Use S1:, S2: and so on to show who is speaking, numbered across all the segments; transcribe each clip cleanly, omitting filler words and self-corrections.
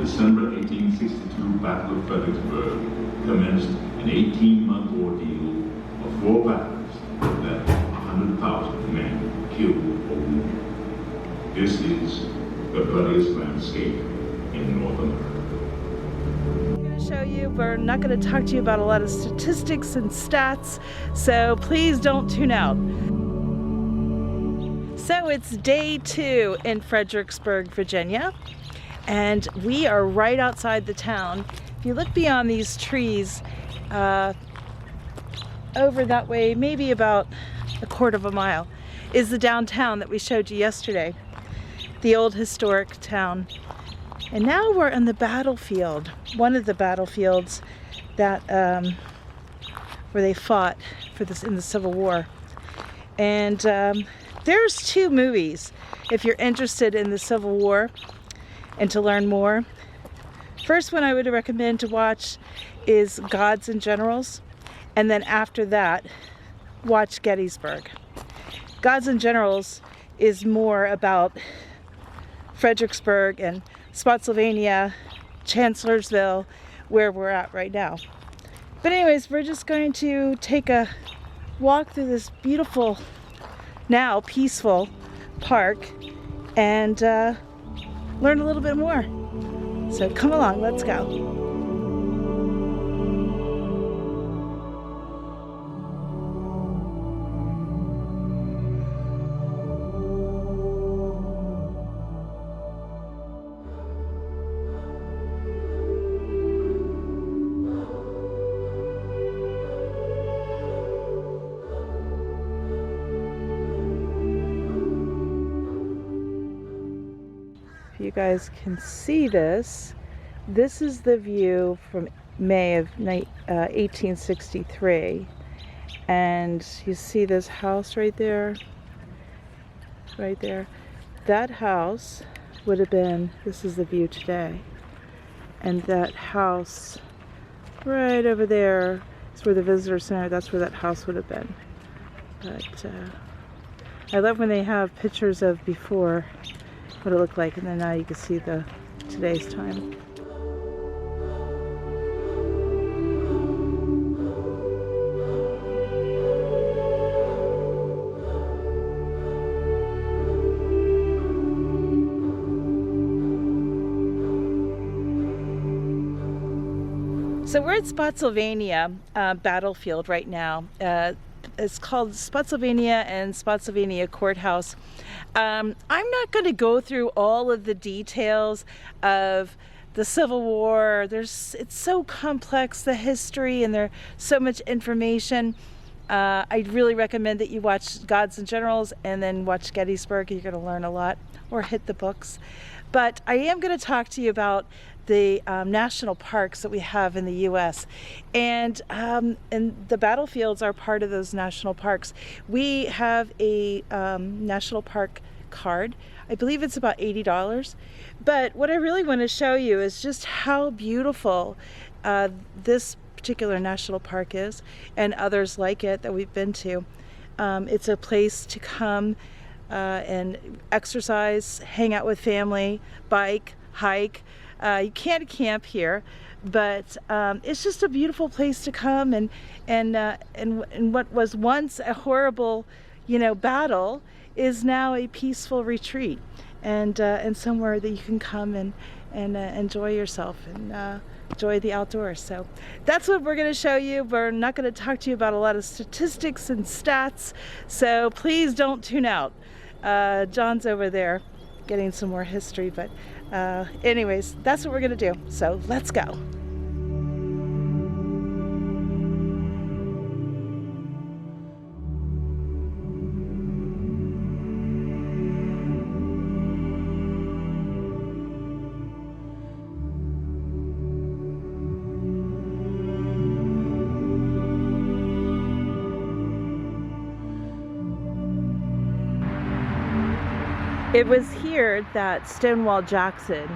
S1: December 1862 Battle of Fredericksburg commenced an 18-month ordeal of 4 battles that left 100,000 men killed or wounded. This is the bloodiest landscape in North America.
S2: I'm going to show you, we're not going to talk to you about a lot of statistics and stats, so please don't tune out. So it's day 2 in Fredericksburg, Virginia, and we are right outside the town. If you look beyond these trees, over that way, maybe about a quarter of a mile, is the downtown that we showed you yesterday, the old historic town. And now we're on the battlefield, one of the battlefields that where they fought for this in the Civil War. And there's 2 movies if you're interested in the Civil War and to learn more. First one I would recommend to watch is Gods and Generals, and then after that watch Gettysburg. Gods and Generals is more about Fredericksburg and Spotsylvania, Chancellorsville, where we're at right now. But anyways, we're just going to take a walk through this beautiful, now peaceful park and learn a little bit more. So come along, let's go. You guys can see this. This is the view from May of 1863, and you see this house right there, that house would have been, this is the view today, and that house right over there is where the visitor center, that's where that house would have been. But I love when they have pictures of before what it looked like, and then now you can see the today's time. So we're at Spotsylvania battlefield right now. It's called Spotsylvania and Spotsylvania Courthouse. I'm not going to go through all of the details of the Civil War. It's so complex, the history, and there's so much information. I really recommend that you watch Gods and Generals and then watch Gettysburg. You're going to learn a lot, or hit the books. But I am going to talk to you about the national parks that we have in the U.S. And the battlefields are part of those national parks. We have a national park card. I believe it's about $80. But what I really want to show you is just how beautiful this particular national park is, and others like it that we've been to. It's a place to come and exercise, hang out with family, bike, hike. You can't camp here, but it's just a beautiful place to come, and what was once a horrible, battle is now a peaceful retreat, and somewhere that you can come and enjoy yourself and enjoy the outdoors. So that's what we're going to show you. We're not going to talk to you about a lot of statistics and stats, so please don't tune out. John's over there getting some more history, but anyways, that's what we're gonna do, so let's go. It was here that Stonewall Jackson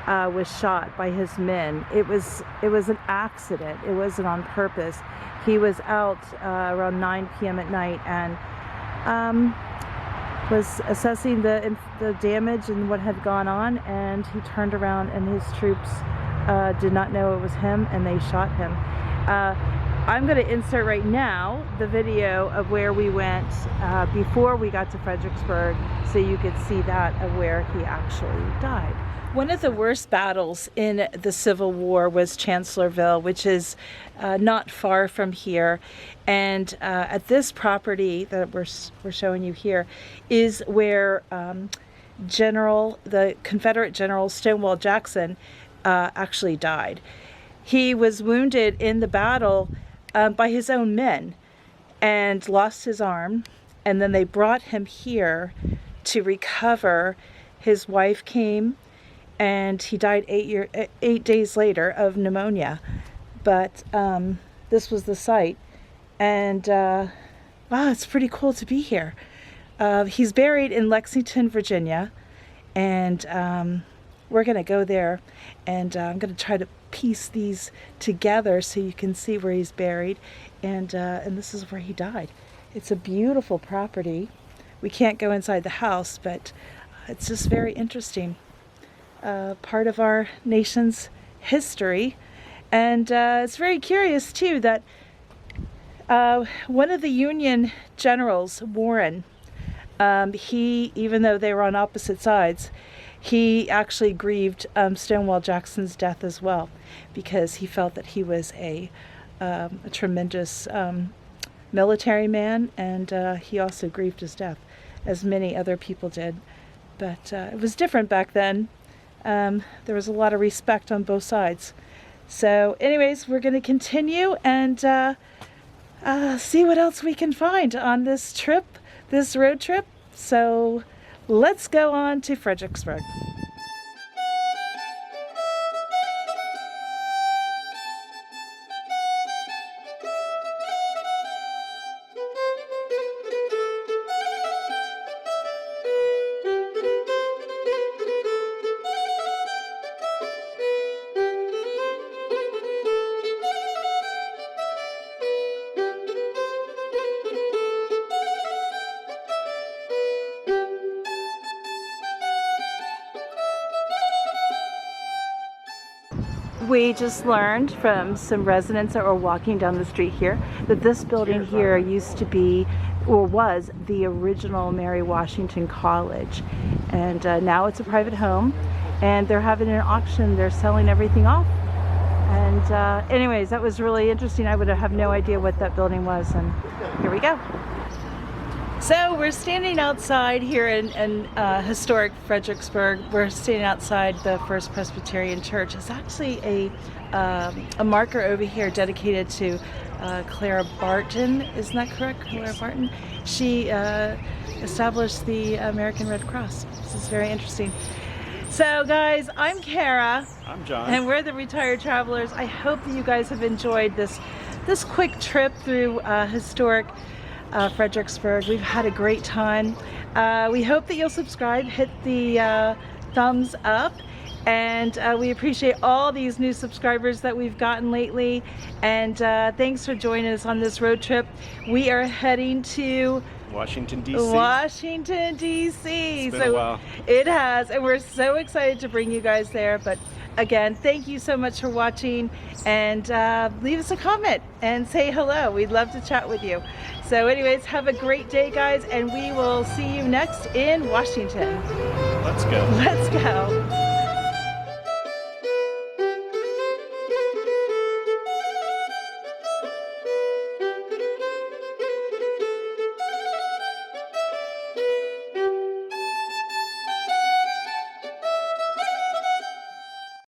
S2: was shot by his men. It was an accident. It wasn't on purpose. He was out around 9 p.m. at night, and was assessing the damage and what had gone on, and he turned around and his troops did not know it was him, and they shot him. I'm going to insert right now the video of where we went before we got to Fredericksburg, so you could see that of where he actually died. One of the worst battles in the Civil War was Chancellorsville, which is not far from here. And at this property that we're showing you here is where the Confederate General Stonewall Jackson actually died. He was wounded in the battle by his own men and lost his arm, and then they brought him here to recover. His wife came, and he died 8 days later of pneumonia. But this was the site, and wow, it's pretty cool to be here. He's buried in Lexington, Virginia, and we're gonna go there, and I'm gonna try to piece these together so you can see where he's buried, and this is where he died. It's a beautiful property. We can't go inside the house, but it's just very interesting. Part of our nation's history, and it's very curious too that one of the Union generals, Warren, he, even though they were on opposite sides, he actually grieved Stonewall Jackson's death as well, because he felt that he was a tremendous military man, and he also grieved his death, as many other people did. But it was different back then. There was a lot of respect on both sides. So anyways, we're going to continue and see what else we can find on this trip, this road trip. So let's go on to Fredericksburg. We just learned from some residents that were walking down the street here that this building here used to be, or was, the original Mary Washington College, and now it's a private home, and they're having an auction. They're selling everything off, and anyways, that was really interesting. I would have no idea what that building was, and here we go. So we're standing outside here in historic Fredericksburg. We're standing outside the First Presbyterian Church. It's actually a marker over here dedicated to Clara Barton. Isn't that correct? Clara Barton. She established the American Red Cross. This is very interesting. So guys, I'm Kara.
S3: I'm John.
S2: And we're the Retired Travelers. I hope that you guys have enjoyed this quick trip through historic Fredericksburg. We've had a great time. We hope that you'll subscribe, hit the thumbs up, and we appreciate all these new subscribers that we've gotten lately, and thanks for joining us on this road trip. We are heading to
S3: Washington, D.C.
S2: Washington, D.C.
S3: It's been a while.
S2: It has, and we're so excited to bring you guys there. But again, thank you so much for watching, and leave us a comment and say hello. We'd love to chat with you. So anyways, have a great day, guys, and we will see you next in Washington.
S3: Let's go.
S2: Let's go.